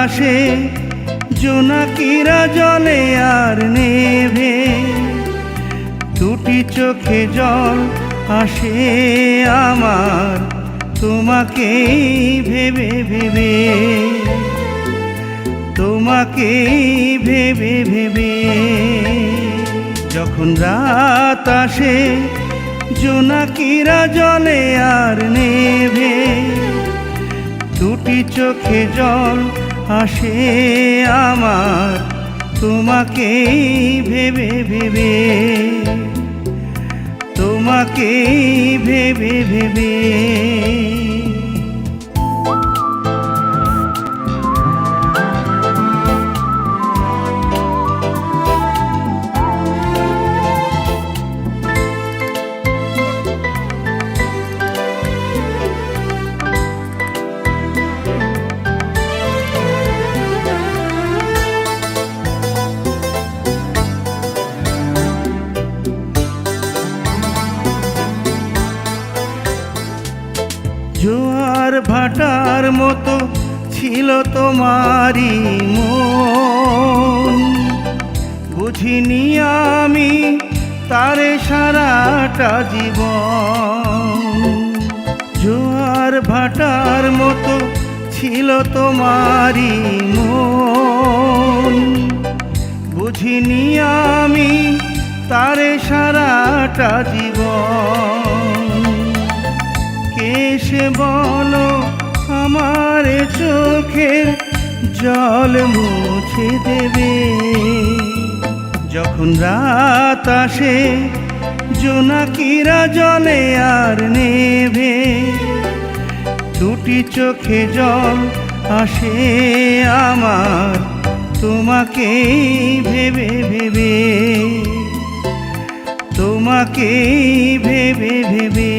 আসে জোনাকিরা জলে আর নেভে, দুটি চোখে জল আসে আমার তোমাকেই ভেবে ভেবে, তোমাকেই ভেবে ভেবে। যখন রাত আসে জোনাকিরা জলে আর নেভে, দুটি চোখে জল আসে আমার তোমাকেই ভেবে ভেবে, তোমাকেই ভেবে ভেবে। জোয়ার ভাটার মতো ছিল তোমারই মন, বুঝিনি আমি তারে সারাটা জীবন। জোয়ার ভাটার মতো ছিল তোমারই মন, বুঝিনি আমি তারে সারাটা জীবন। এসে বলো আমার চোখের জল মুছে দেবে, যখন রাত আসে জোনাকিরা জলে আর নেভে, দুটি চোখে জল আসে আমার তোমাকেই ভেবে ভেবে, তোমাকেই ভেবে ভেবে,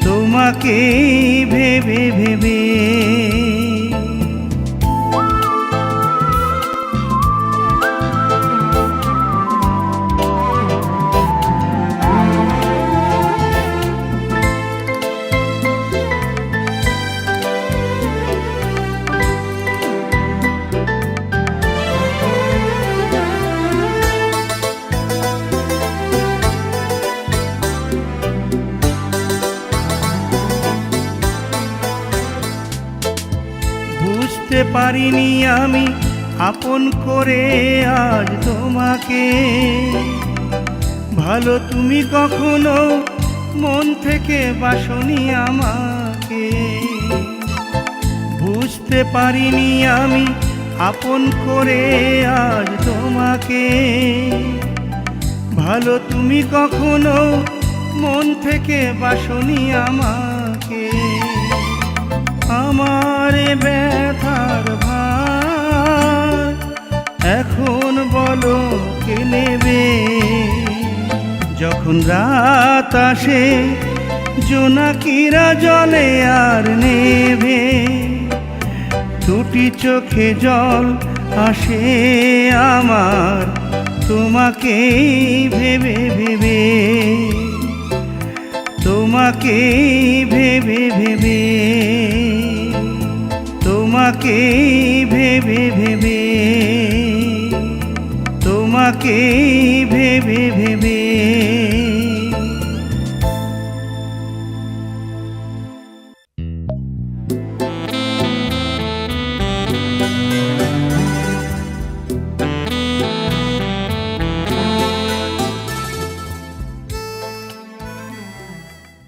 তোমাকেই ভেবে ভেবে। বুঝতে পারিনি আমি আপন করে আজ তোমাকে, ভালো তুমি কখনো মন থেকে বাসনি আমাকে। বুঝতে পারিনি আমি আপন করে আজ তোমাকে, ভালো তুমি কখনো মন থেকে বাসনি আমাকে। আমার ব্যথার ভার এখন বলো কে নেবে, যখন রাত আসে জোনাকিরা জলে আর নেভে, দুটি চোখে জল আসে আমার তোমাকেই ভেবে ভেবে, তোমাকেই ভেবে ভেবে, তোমাকেই ভেবে ভেবে, তোমাকেই ভেবে